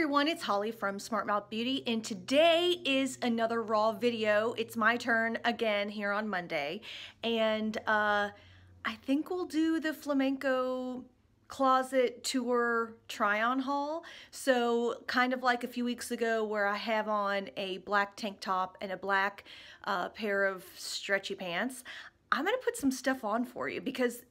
everyone, it's Holly from Smart Mouth Beauty, and today is another raw video. It's my turn again here on Monday, and I think we'll do the Flamenco closet tour try-on haul. So kind of like a few weeks ago where I have on a black tank top and a black pair of stretchy pants, I'm gonna put some stuff on for you because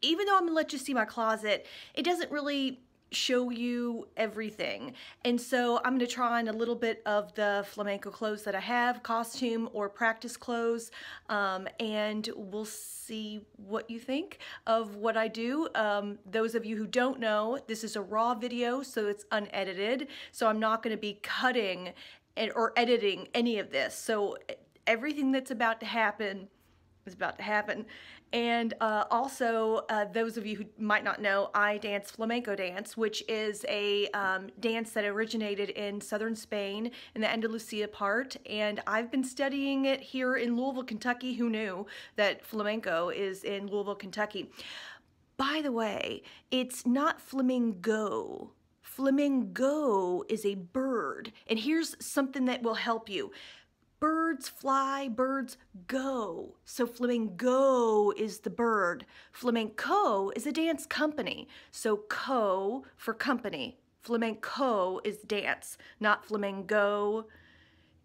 even though I'm gonna let you see my closet, it doesn't really show you everything. And so I'm going to try on a little bit of the flamenco clothes that I have, costume or practice clothes, and we'll see what you think of what I do. Those of you who don't know, this is a raw video, so it's unedited, so I'm not going to be cutting or editing any of this. So everything that's about to happen is about to happen. And also, those of you who might not know, I dance flamenco dance, which is a dance that originated in southern Spain in the Andalusia part, and I've been studying it here in Louisville, Kentucky. Who knew that flamenco is in Louisville, Kentucky? By the way, it's not flamingo. Flamingo is a bird, and here's something that will help you. Birds fly, birds go. So flamingo is the bird. Flamenco is a dance company. So co for company. Flamenco is dance, not flamingo.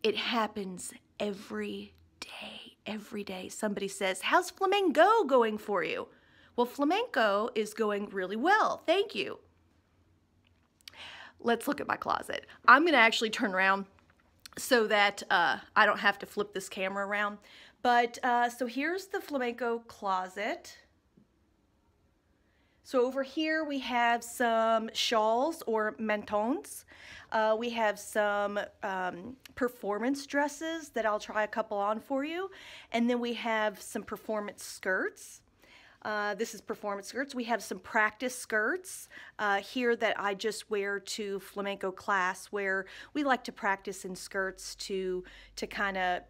It happens every day, every day. Somebody says, how's flamenco going for you? Well, flamenco is going really well, thank you. Let's look at my closet. I'm gonna actually turn around so that I don't have to flip this camera around. But so here's the flamenco closet. So over here we have some shawls or mantons. We have some performance dresses that I'll try a couple on for you. And then we have some performance skirts. This is performance skirts. We have some practice skirts here that I just wear to flamenco class, where we like to practice in skirts to kind of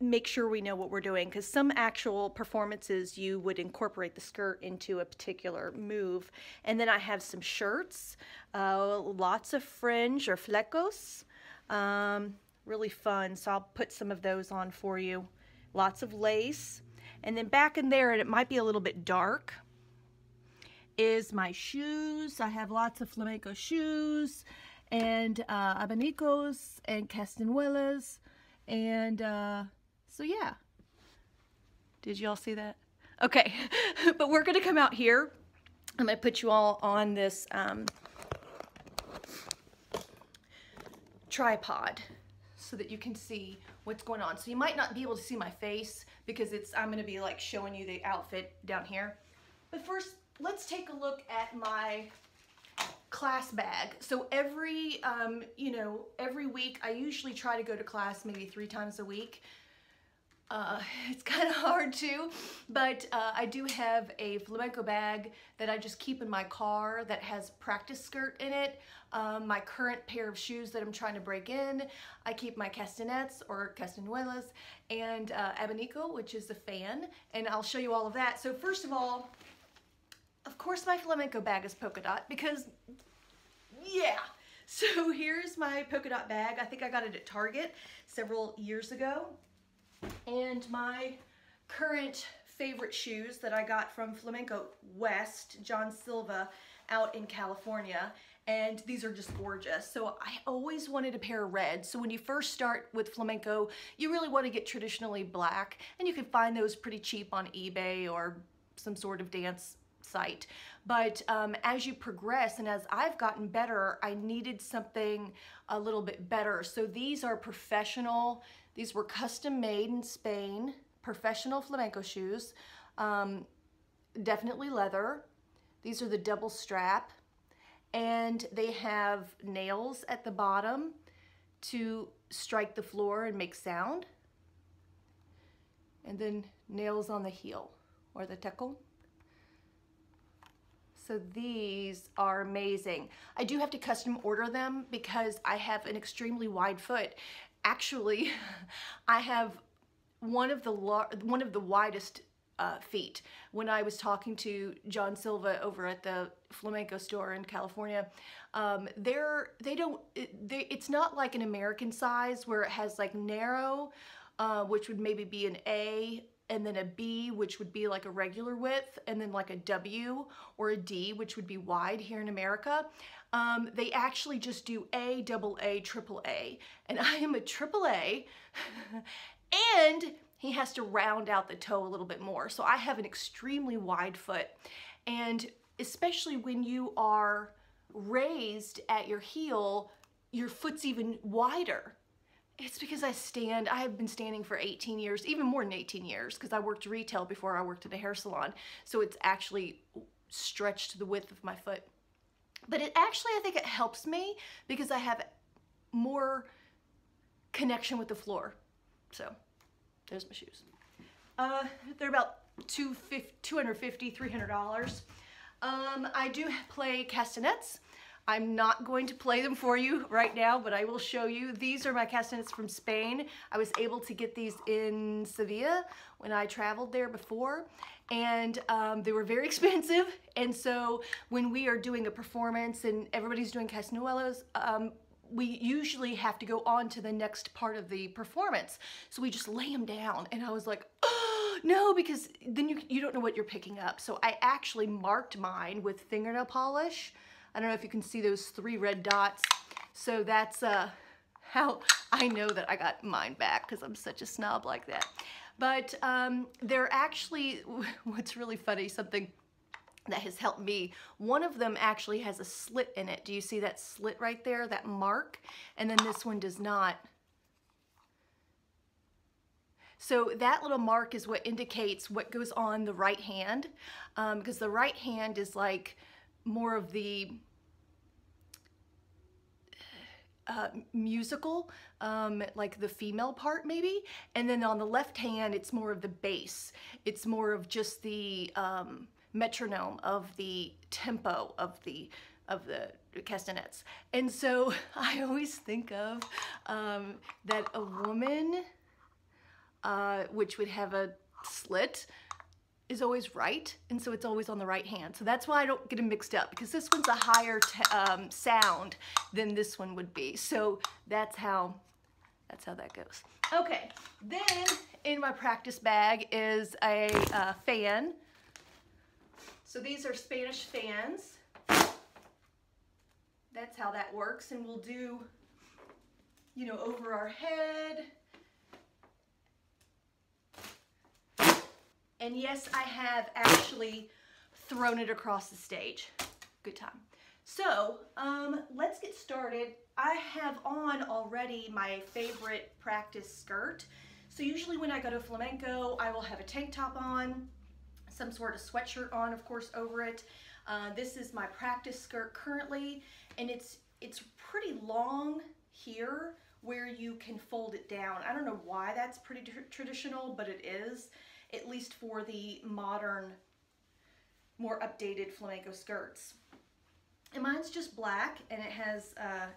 make sure we know what we're doing, because some actual performances you would incorporate the skirt into a particular move. And then I have some shirts, lots of fringe or flecos, really fun, so I'll put some of those on for you. Lots of lace. And then back in there, and it might be a little bit dark, is my shoes. I have lots of flamenco shoes and abanicos and castañuelas. And so yeah. Did you all see that? Okay, but we're gonna come out here. I'm gonna put you all on this tripod so that you can see what's going on. So you might not be able to see my face because I'm going to be like showing you the outfit down here. But first, let's take a look at my class bag. So every, every week, I usually try to go to class maybe 3 times a week. It's kind of hard too, but I do have a flamenco bag that I just keep in my car that has practice skirt in it. My current pair of shoes that I'm trying to break in, I keep my castanets or castañuelas and abanico, which is a fan, and I'll show you all of that. So first of all, of course my flamenco bag is polka dot because, yeah. So here's my polka dot bag. I think I got it at Target several years ago. And my current favorite shoes that I got from Flamenco West, John Silva, out in California, and these are just gorgeous. So I always wanted a pair of red. So when you first start with flamenco, you really want to get traditionally black, and you can find those pretty cheap on eBay or some sort of dance site. But as you progress and as I've gotten better, I needed something a little bit better. So these are professional. These were custom made in Spain, professional flamenco shoes, definitely leather. These are the double strap, and they have nails at the bottom to strike the floor and make sound, and then nails on the heel or the taco. So these are amazing. I do have to custom order them because I have an extremely wide foot. Actually, I have one of the widest feet. When I was talking to John Silva over at the Flamenco store in California, it's not like an American size where it has like narrow, which would maybe be an A, and then a B, which would be like a regular width, and then like a W or a D, which would be wide here in America. They actually just do A, double A, triple A, and I am a triple A, and he has to round out the toe a little bit more. So I have an extremely wide foot, and especially when you are raised at your heel, your foot's even wider. It's because I have been standing for 18 years, even more than 18 years, because I worked retail before I worked at a hair salon. So it's actually stretched the width of my foot. But I think it helps me because I have more connection with the floor. So there's my shoes. They're about $250, $300. I do play castanets. I'm not going to play them for you right now, but I will show you. These are my castanets from Spain. I was able to get these in Sevilla when I traveled there before, and they were very expensive. And so when we are doing a performance and everybody's doing castanuelos, we usually have to go on to the next part of the performance. So we just lay them down, and I was like, oh, no, because then you don't know what you're picking up. So I actually marked mine with fingernail polish. I don't know if you can see those 3 red dots. So that's how I know that I got mine back, because I'm such a snob like that. But they're actually, what's really funny, something that has helped me, one of them actually has a slit in it. Do you see that slit right there, that mark? And then this one does not. So that little mark is what indicates what goes on the right hand, because the right hand is like more of the musical, like the female part maybe, and then on the left hand it's more of the bass. It's more of just the metronome of the tempo of the castanets. And so I always think of that a woman which would have a slit is always right, and so it's always on the right hand. So that's why I don't get them mixed up, because this one's a higher sound than this one would be. So that's how that goes. Okay, then in my practice bag is a fan. So these are Spanish fans. That's how that works, and we'll do, you know, over our head. And yes, I have actually thrown it across the stage. Good time. So let's get started. I have on already my favorite practice skirt. So usually when I go to flamenco, I will have a tank top on, some sort of sweatshirt on, of course, over it. This is my practice skirt currently, and it's pretty long here where you can fold it down. I don't know why that's pretty traditional, but it is, at least for the modern, more updated flamenco skirts. And mine's just black, and it has,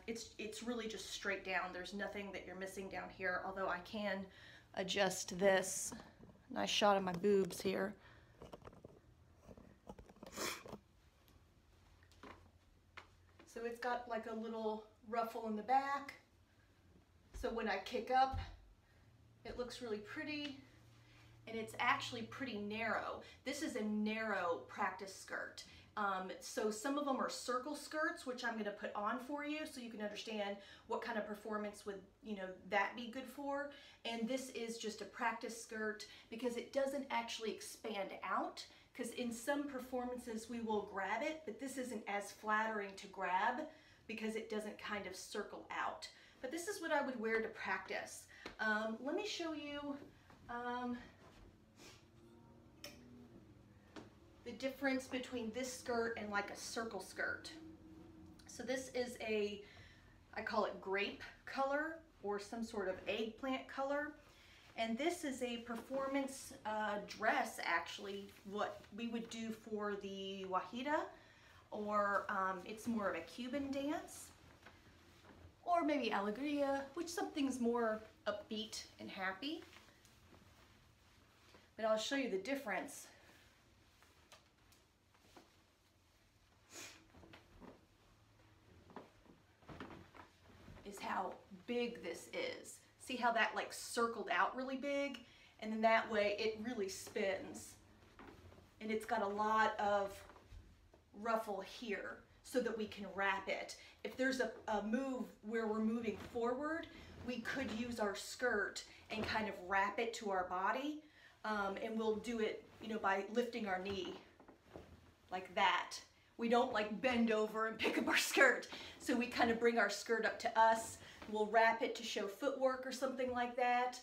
it's really just straight down. There's nothing that you're missing down here, although I can adjust this. Nice shot of my boobs here. So it's got like a little ruffle in the back. So when I kick up, it looks really pretty. And it's actually pretty narrow. This is a narrow practice skirt. So some of them are circle skirts, which I'm going to put on for you so you can understand what kind of performance would, you know, that be good for. And this is just a practice skirt because it doesn't actually expand out, because in some performances we will grab it, but this isn't as flattering to grab because it doesn't kind of circle out. But this is what I would wear to practice. Let me show you the difference between this skirt and like a circle skirt. So this is a, I call it grape color or some sort of eggplant color. And this is a performance dress, actually, what we would do for the guajira, or it's more of a Cuban dance, or maybe alegría, which something's more upbeat and happy. but I'll show you the difference. Is how big this is. See how that like circled out really big? And then that way it really spins. And it's got a lot of ruffle here so that we can wrap it. If there's a move where we're moving forward, we could use our skirt and kind of wrap it to our body. And we'll do it, you know, by lifting our knee like that. We don't like bend over and pick up our skirt. So we kind of bring our skirt up to us. We'll wrap it to show footwork or something like that.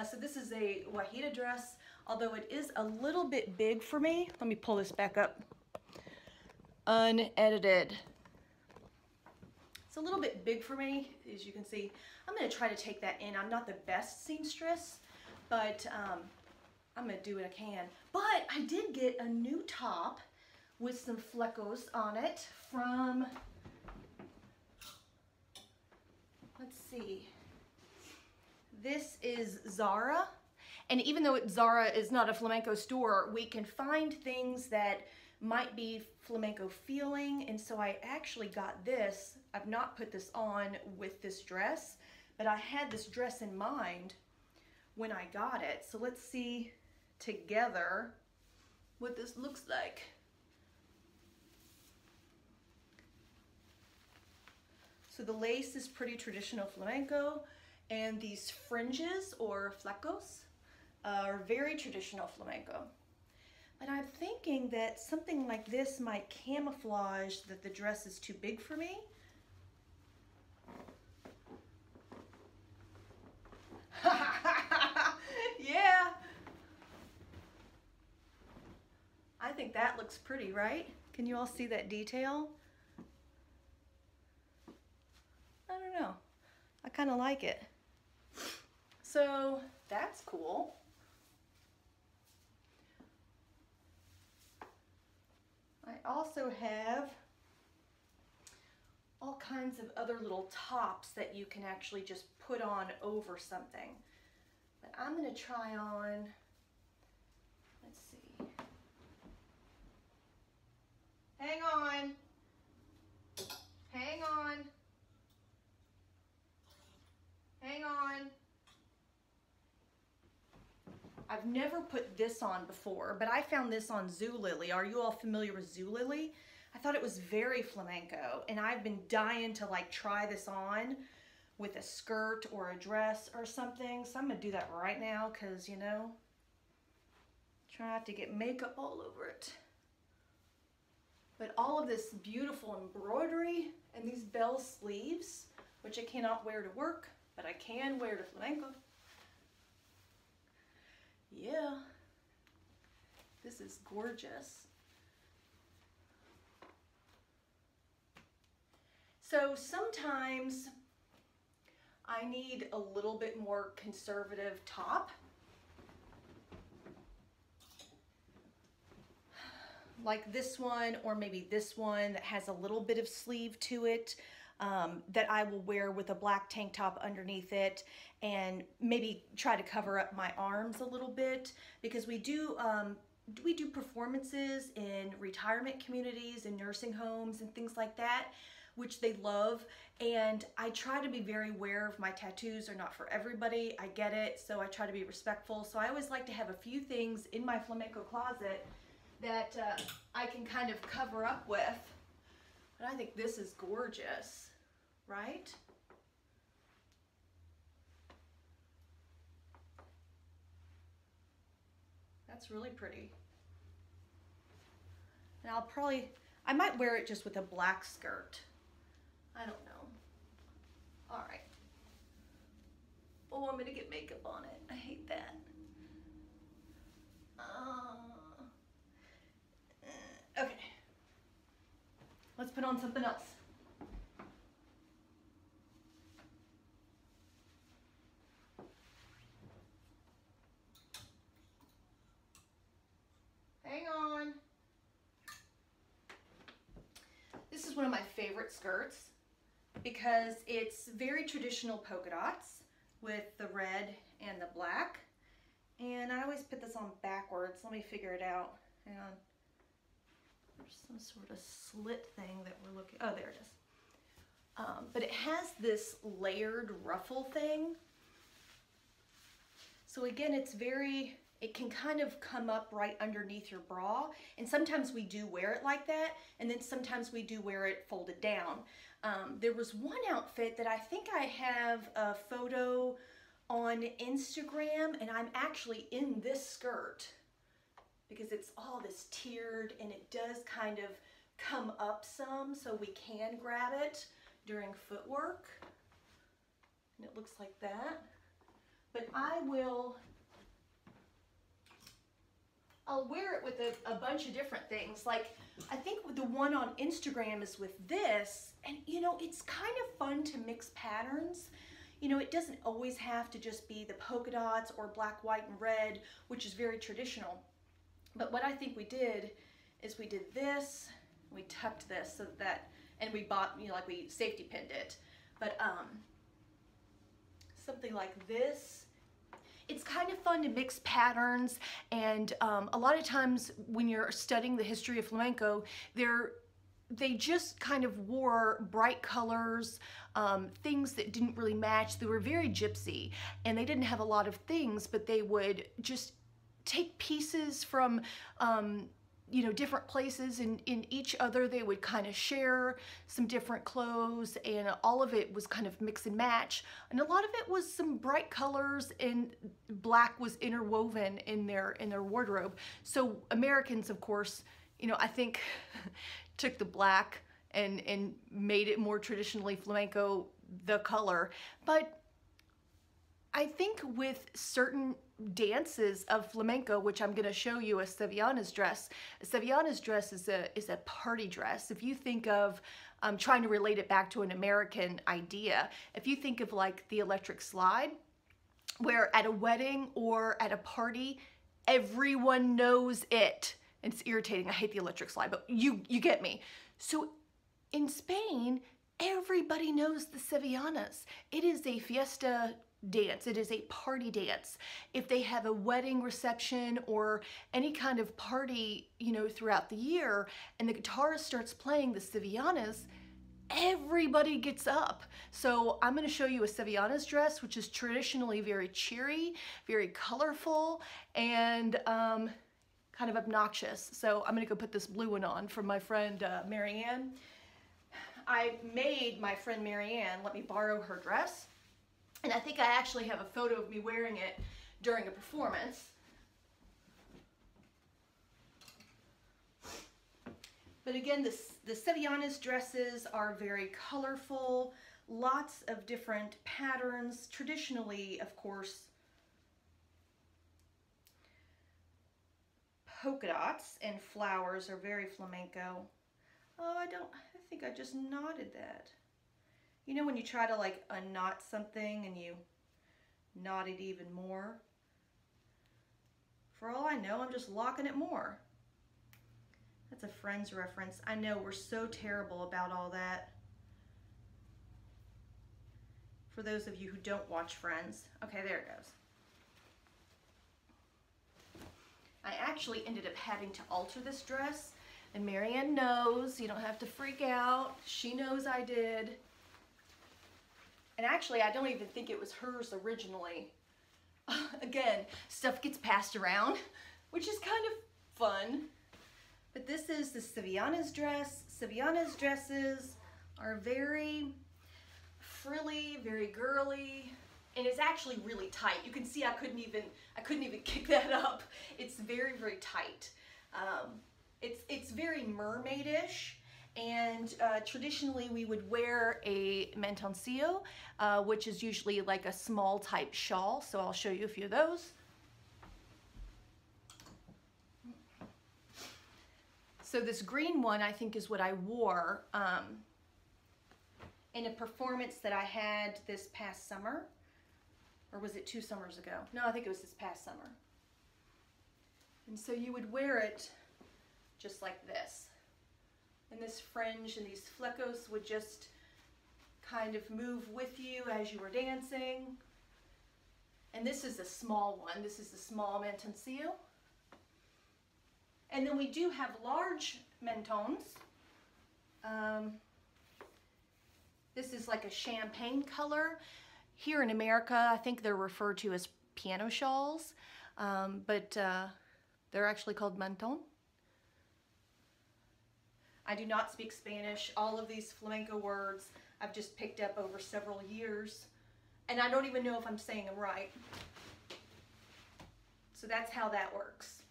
So this is a guajita dress, although it is a little bit big for me. Let me pull this back up. Unedited. It's a little bit big for me, as you can see. I'm gonna try to take that in. I'm not the best seamstress, but I'm gonna do what I can. But I did get a new top with some flecos on it from, let's see, this is Zara. And even though Zara is not a flamenco store, we can find things that might be flamenco feeling. And so I actually got this. I've not put this on with this dress, but I had this dress in mind when I got it. So let's see together what this looks like. So the lace is pretty traditional flamenco, and these fringes or flecos are very traditional flamenco. But I'm thinking that something like this might camouflage that the dress is too big for me. Yeah. I think that looks pretty, right? Can you all see that detail? I don't know. I kind of like it. So that's cool. I also have all kinds of other little tops that you can actually just put on over something. But I'm going to try on, let's see. Hang on. Hang on. Hang on. I've never put this on before, but I found this on Zulily. Are you all familiar with Zulily? I thought it was very flamenco, and I've been dying to like try this on with a skirt or a dress or something. So I'm gonna do that right now because, you know, try not to get makeup all over it. But all of this beautiful embroidery and these bell sleeves, which I cannot wear to work, but I can wear to flamenco. Yeah, this is gorgeous. So sometimes I need a little bit more conservative top. Like this one, or maybe this one that has a little bit of sleeve to it. That I will wear with a black tank top underneath it, and maybe try to cover up my arms a little bit, because we do performances in retirement communities and nursing homes and things like that, which they love. And I try to be very aware of my tattoos are not for everybody. I get it, so I try to be respectful. So I always like to have a few things in my flamenco closet that I can kind of cover up with. But I think this is gorgeous, right? That's really pretty. And I might wear it just with a black skirt. I don't know. All right. Oh, I'm gonna get makeup on it. I hate that. Okay. Let's put on something else. Hang on. This is one of my favorite skirts because it's very traditional polka dots with the red and the black. And I always put this on backwards. Let me figure it out. Hang on. There's some sort of slit thing that we're looking, oh, there it is. But it has this layered ruffle thing. So again, it can kind of come up right underneath your bra. And sometimes we do wear it like that. And then sometimes we do wear it folded down. There was one outfit that I think I have a photo on Instagram, and I'm actually in this skirt because it's all this tiered and it does kind of come up some so we can grab it during footwork. And it looks like that. But I'll wear it with a bunch of different things. Like, I think the one on Instagram is with this, and you know, it's kind of fun to mix patterns. You know, it doesn't always have to just be the polka dots or black, white, and red, which is very traditional. But what I think we did is we did this, we tucked this so that, and we bought, you know, like we safety pinned it. But something like this, it's kind of fun to mix patterns. And a lot of times when you're studying the history of flamenco, they just kind of wore bright colors, things that didn't really match. They were very gypsy, and they didn't have a lot of things, but they would just take pieces from you know, different places, and in each other they would kind of share some different clothes, and all of it was kind of mix and match. And a lot of it was some bright colors, and black was interwoven in their wardrobe. So Americans, of course, you know, I think took the black and made it more traditionally flamenco, the color. But I think with certain dances of flamenco, which I'm going to show you a Sevillanas dress. A Sevillanas dress is a party dress. If you think of, trying to relate it back to an American idea, if you think of like the electric slide, where at a wedding or at a party, everyone knows it. It's irritating. I hate the electric slide, but you get me. So in Spain, everybody knows the Sevillanas. It is a fiesta dance. It is a party dance. If they have a wedding reception or any kind of party, you know, throughout the year, and the guitarist starts playing the Sevillanas, everybody gets up. So I'm going to show you a Sevillanas dress, which is traditionally very cheery, very colorful, and kind of obnoxious. So I'm going to go put this blue one on from my friend Marianne. I made my friend Marianne let me borrow her dress. And I think I actually have a photo of me wearing it during a performance. But again, the Sevillanas dresses are very colorful, lots of different patterns. Traditionally, of course, polka dots and flowers are very flamenco. Oh, I think I just knotted that. You know when you try to like unknot something and you knot it even more? For all I know, I'm just locking it more. That's a Friends reference. I know, we're so terrible about all that. For those of you who don't watch Friends. Okay, there it goes. I actually ended up having to alter this dress, and Marianne knows. You don't have to freak out. She knows I did. And actually, I don't even think it was hers originally. Again, stuff gets passed around, which is kind of fun. But this is the Sevillanas dress. Sevillanas dresses are very frilly, very girly, and it's actually really tight. You can see I couldn't even kick that up. It's very, very tight. It's very mermaidish. And traditionally we would wear a mantoncillo, which is usually like a small type shawl. So I'll show you a few of those. So this green one I think is what I wore in a performance that I had this past summer. Or was it 2 summers ago? No, I think it was this past summer. And so you would wear it just like this. And this fringe and these flecos would just kind of move with you as you were dancing. And this is a small one. This is the small mantoncillo. And then we do have large mentons. This is like a champagne color. Here in America, I think they're referred to as piano shawls, but they're actually called menton. I do not speak Spanish. All of these flamenco words I've just picked up over several years, and I don't even know if I'm saying them right. So that's how that works.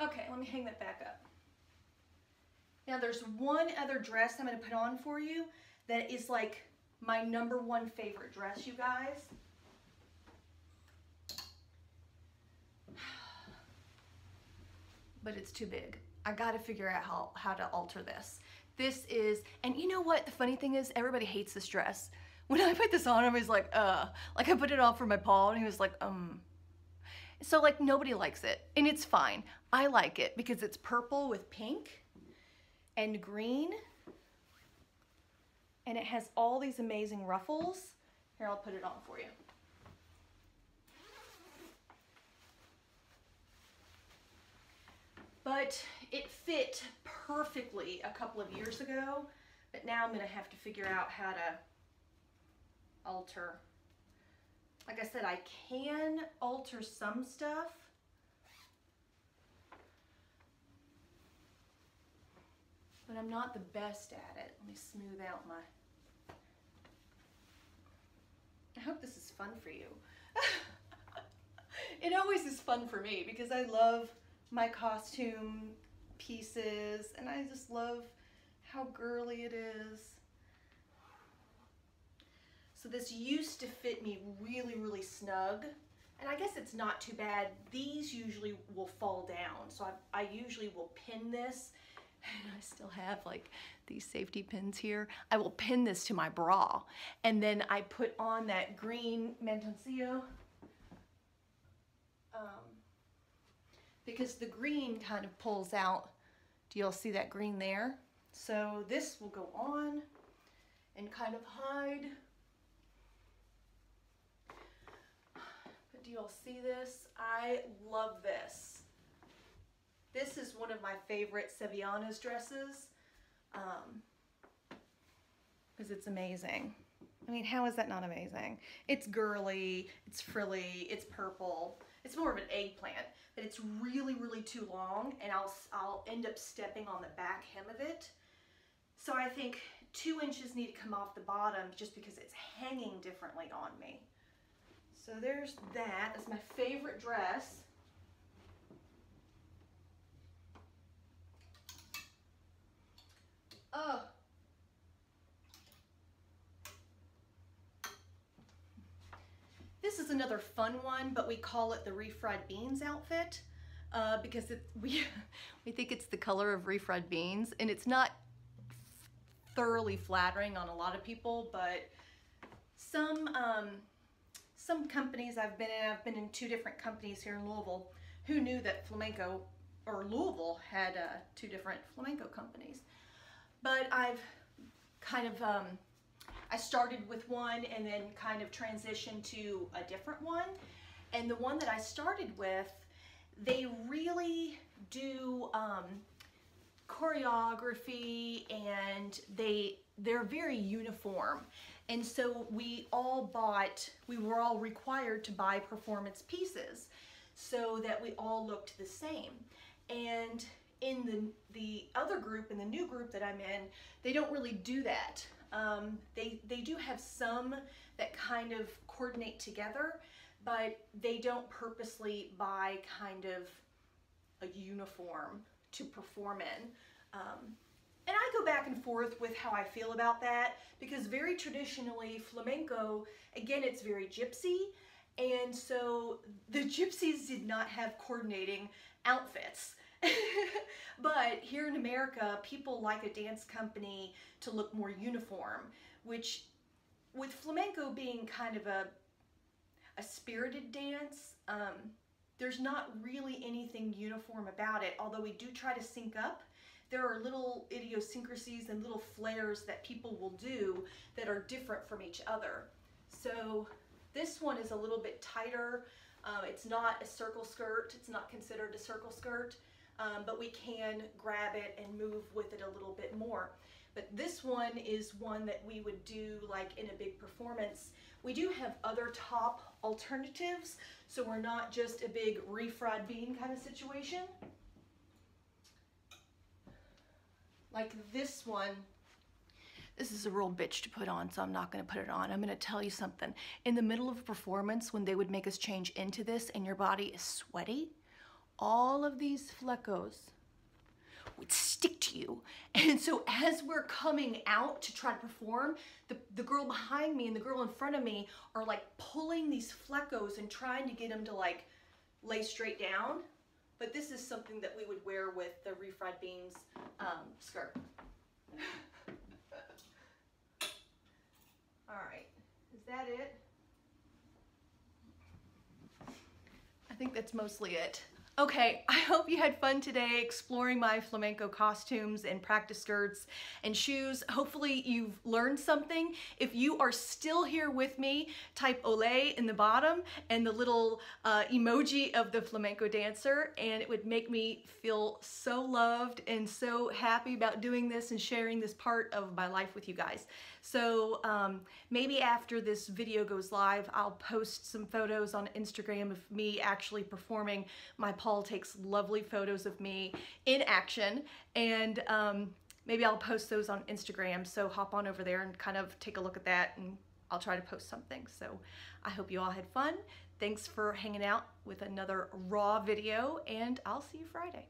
Okay, let me hang that back up. Now there's one other dress I'm going to put on for you that is like my #1 favorite dress, you guys. But it's too big. I got to figure out how to alter this. This is, and you know what the funny thing is, everybody hates this dress. When I put this on, everybody's like I put it on for my Paul and he was like, So like nobody likes it, and it's fine. I like it because it's purple with pink and green, and it has all these amazing ruffles. Here, I'll put it on for you. But it fit perfectly a couple of years ago, but now I'm gonna have to figure out how to alter. Like I said, I can alter some stuff. But I'm not the best at it. Let me smooth out my... I hope this is fun for you. It always is fun for me because I love my costume pieces and I just love how girly it is. So this used to fit me really, really snug. And I guess it's not too bad. These usually will fall down. So I usually will pin this. And I still have like these safety pins here. I will pin this to my bra. And then I put on that green mantoncillo. Because the green kind of pulls out. Do y'all see that green there? So this will go on and kind of hide. But do y'all see this? I love this. This is one of my favorite Sevillanas dresses because it's amazing. I mean, how is that not amazing? It's girly, it's frilly, it's purple. It's more of an eggplant, but it's really, really too long, and I'll end up stepping on the back hem of it. So I think 2 inches need to come off the bottom just because it's hanging differently on me. So there's that. That's my favorite dress. Oh. This is another fun one, but we call it the refried beans outfit because we think it's the color of refried beans, and it's not thoroughly flattering on a lot of people, but some companies I've been in 2 different companies here in Louisville. Who knew that Flamenco or Louisville had 2 different flamenco companies? But I've kind of, I started with one and then kind of transitioned to a different one. And the one that I started with, they really do choreography, and they're very uniform. And so we were all required to buy performance pieces so that we all looked the same. And in the other group, in the new group that I'm in, they don't really do that. They do have some that kind of coordinate together, but they don't purposely buy kind of a uniform to perform in. And I go back and forth with how I feel about that, because very traditionally flamenco, again, it's very gypsy, and so the gypsies did not have coordinating outfits. But here in America, people like a dance company to look more uniform, which with flamenco being kind of a a spirited dance. There's not really anything uniform about it, although we do try to sync up. There are little idiosyncrasies and little flares that people will do that are different from each other. So this one is a little bit tighter. It's not a circle skirt. It's not considered a circle skirt, but we can grab it and move with it a little bit more. But this one is one that we would do like in a big performance. We do have other top alternatives, so we're not just a big refried bean kind of situation. Like this one, this is a real bitch to put on, so I'm not gonna put it on. I'm gonna tell you something. In the middle of a performance, when they would make us change into this and your body is sweaty, all of these flecos would stick to you. And so as we're coming out to try to perform, the girl behind me and the girl in front of me are like pulling these flecos and trying to get them to like lay straight down. But this is something that we would wear with the refried beans skirt. All right, is that it? I think that's mostly it. Okay, I hope you had fun today exploring my flamenco costumes and practice skirts and shoes. Hopefully you've learned something. If you are still here with me, type Olé in the bottom and the little emoji of the flamenco dancer, and it would make me feel so loved and so happy about doing this and sharing this part of my life with you guys. So maybe after this video goes live, I'll post some photos on Instagram of me actually performing. My Paul takes lovely photos of me in action, and maybe I'll post those on Instagram. So hop on over there and kind of take a look at that, and I'll try to post something. So I hope you all had fun. Thanks for hanging out with another raw video, and I'll see you Friday.